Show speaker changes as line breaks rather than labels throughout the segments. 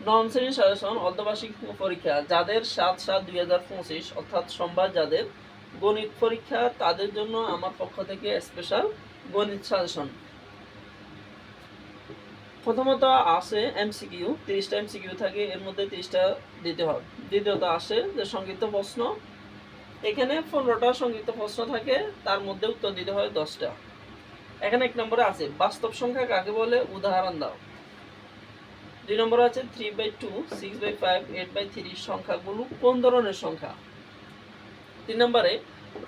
নবম শ্রেণীর সাজেশন অর্ধবার্ষিক পরীক্ষা যাদের 7/7/2025 অর্থাৎ সোমবার যাদের গণিত পরীক্ষা তাদের জন্য আমার পক্ষ থেকে স্পেশাল গণিত সাজেশন। প্রথমত আসে এমসিকিউ, 30টা এমসিকিউ থাকে, এর মধ্যে 30টা দিতে হবে। দ্বিতীয়ত আসে যে সংক্ষিপ্ত প্রশ্ন, এখানে 15টা সংক্ষিপ্ত প্রশ্ন থাকে, তার মধ্যে উত্তর দিতে হয় 10টা। এখানে 1 নম্বরে আছে বাস্তব সংখ্যা কাকে বলে, উদাহরণ দাও। 2 নম্বরে আছে 3/2, 6/5, 8/3 সংখ্যাগুলো কোন ধরনের সংখ্যা। 3 নম্বরে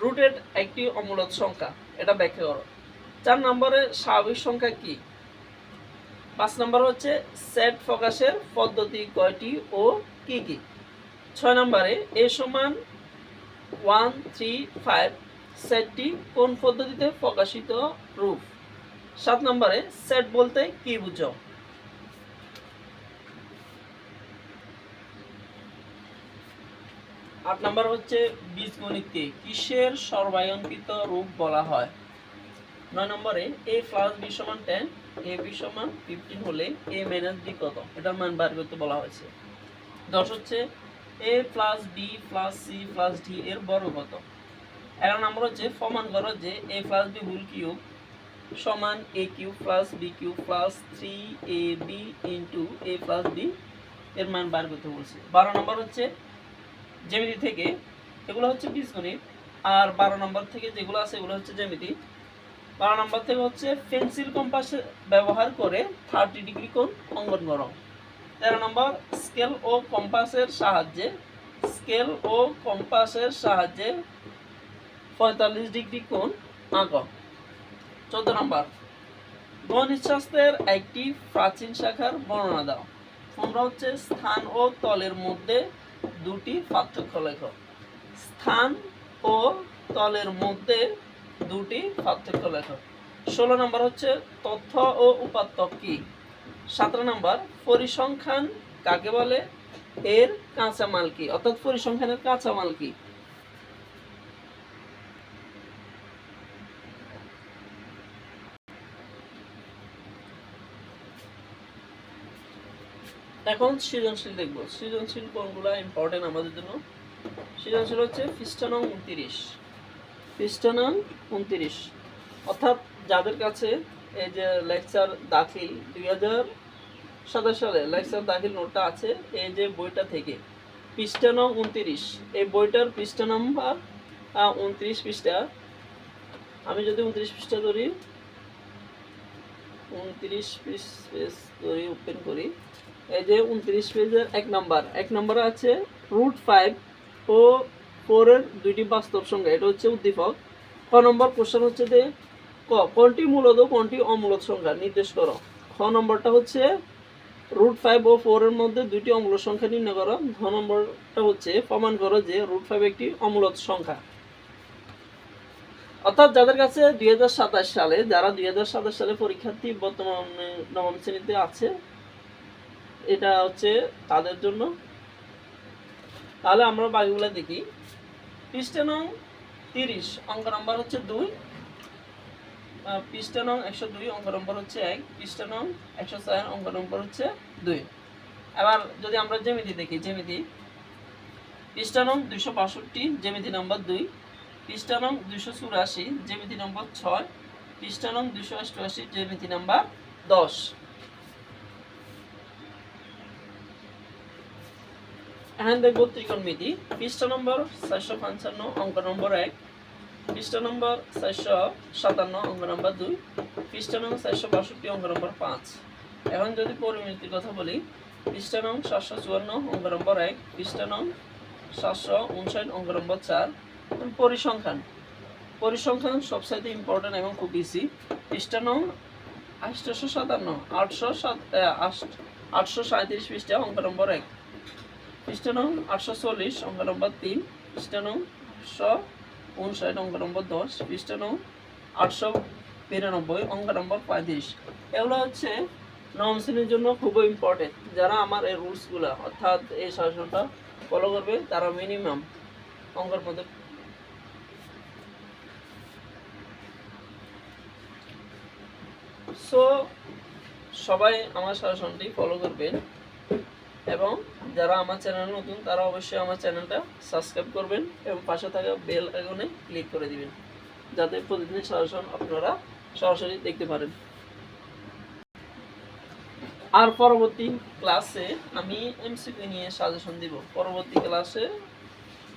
রুটের একটি অমূলদ সংখ্যা, এটা ব্যাখ্যা করো। 4 নম্বরে স্বাভাবিক সংখ্যা কি। 5 নম্বর হচ্ছে সেট প্রকাশের পদ্ধতি কয়টি ও কি কি। 6 নম্বরে a সমান 1 3 5 সেটটি কোন পদ্ধতিতে প্রকাশিত রূপ। 7 নম্বরে সেট বলতে কি বুঝো। 8 নম্বর হচ্ছে বীজগণিতকে কিসের সর্বাঙ্কিত রূপ বলা হয়। 9 নম্বরে a + b = 10, ab = 15 হলে a - b কত, এটার মান বের করতে বলা হয়েছে। 10 হচ্ছে a + b + c + d এর বর্গ কত। 11 নম্বর হচ্ছে প্রমাণ করো যে a + b হোল কিউব সমান a³ + b³ + 3ab * a + b এর মান বের করতে বলছে। 12 নম্বর হচ্ছে জ্যামিতি থেকে, এগুলো হচ্ছে বীজগণিত, আর 12 নম্বর থেকে যেগুলো আছে এগুলো হচ্ছে জ্যামিতি। 12 নম্বর থেকে হচ্ছে পেন্সিল কম্পাস ব্যবহার করে 30 ডিগ্রি কোণ অঙ্কন করো। 13 নম্বর স্কেল ও কম্পাসের সাহায্যে 45 ডিগ্রি কোণ আঁকো। 14 নম্বর গণিত শাস্ত্রের একটি প্রাচীন শাখার বর্ণনা দাও। 15 হচ্ছে স্থান ও তলের মধ্যে দুটি পার্থক্য লেখো। স্থান ও তলের মধ্যে দুটি পার্থক্য লেখো। 16 নম্বর হচ্ছে তথ্য ও উপাত্ত কি। 17 নম্বর পরিসংখ্যান কাকে বলে, এর কাঁচামাল কি, অর্থাৎ পরিসংখ্যানের কাঁচামাল কি। এখন সৃজনশীল দেখব। সৃজনশীল কোনগুলো ইম্পর্টেন্ট আমাদের জন্য। সৃজনশীল হচ্ছে পৃষ্ঠা নং 29। পৃষ্ঠা নং 29 অর্থাৎ যাদের কাছে এই যে লেকচার দাখিল 2027 সালে লেকচার দাখিল নোটটা আছে, এই যে বইটা থেকে পৃষ্ঠা নং 29, এই বইটার পৃষ্ঠা নাম্বার 29 পৃষ্ঠা। আমি যদি 29 পৃষ্ঠা ধরি, 29 পেজ ধরি, ওপেন করি, এই যে 29 পেজের 1 নম্বরে আছে √5 ও 4 এর দুইটি বাস্তব সংখ্যা, এটা হচ্ছে উদ্দীপক। ক নম্বর কোশ্চেন হচ্ছে যে কোনটি মূলদ ও কোনটি অমূলদ সংখ্যা নির্দেশ করো। খ নম্বরটা হচ্ছে √5 ও 4 এর মধ্যে দুইটি অমূলদ সংখ্যা নির্ণয় করো। ঘ নম্বরটা হচ্ছে প্রমাণ করো যে √5 একটি অমূলদ সংখ্যা। অর্থাৎ যাদের কাছে 2027 সালে, যারা 2027 সালে পরীক্ষার্থী বর্তমানে নবম শ্রেণীতে আছে, এটা হচ্ছে তাদের জন্য। তাহলে আমরা বাকিগুলো দেখি। পৃষ্ঠা নং 30 অঙ্ক নম্বর হচ্ছে 2, পৃষ্ঠা নং 102 অঙ্ক নম্বর হচ্ছে 1, পৃষ্ঠা নং 104 অঙ্ক নম্বর হচ্ছে 2। এবার যদি আমরা জ্যামিতি দেখি, জ্যামিতি পৃষ্ঠা নং 262 জ্যামিতি নম্বর 2, পৃষ্ঠা নং 284 জ্যামিতি নম্বর 6, পৃষ্ঠা নং 288 জ্যামিতি নাম্বার 10। এখন দেখবো ত্রিকোণমিতি। পৃষ্ঠা নম্বর 455 অঙ্ক নম্বর 1, পৃষ্ঠা নম্বর 457 অঙ্ক নম্বর 2, পৃষ্ঠা নং 462 অঙ্ক নম্বর 5। এখন যদি পরিমিতির কথা বলি, পৃষ্ঠা নং 754 অঙ্ক নম্বর 1, পৃষ্ঠা নং 759 অঙ্ক নম্বর 4। পরিসংখ্যান সবচাইতে ইম্পর্টেন্ট এবং খুব ইজি। পৃষ্ঠা নং 837 পৃষ্ঠা অঙ্ক নম্বর 1, পৃষ্ঠা নং 840 অঙ্ক নম্বর 3, পৃষ্ঠা নং 859 অঙ্ক নম্বর 10, পৃষ্ঠা নং 892 অঙ্ক নম্বর 35। এগুলো হচ্ছে নবম শ্রেণীর জন্য খুবই ইম্পর্টেন্ট। যারা আমার এই রুলসগুলো অর্থাৎ এই সাজেশনটা ফলো করবে তারা মিনিমাম অঙ্কের মধ্যে। সো সবাই আমার সাজেশনটি ফলো করবেন। এবং যারা আমার চ্যানেলে নতুন তারা অবশ্যই আমার চ্যানেলটা সাবস্ক্রাইব করবেন এবং পাশে থাকা বেল আইকনে ক্লিক করে দিবেন, যাতে প্রতিদিন সাজেশন আপনারা সরাসরি দেখতে পারেন। আর পরবর্তী ক্লাসে আমি এমসিকিউ নিয়ে সাজেশন দিব। পরবর্তী ক্লাসে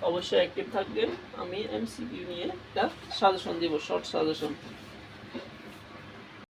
অবশ্যই অ্যাক্টিভ থাকবেন, আমি এমসিকিউ নিয়ে একটা সাজেশন দিব, শর্ট সাজেশন।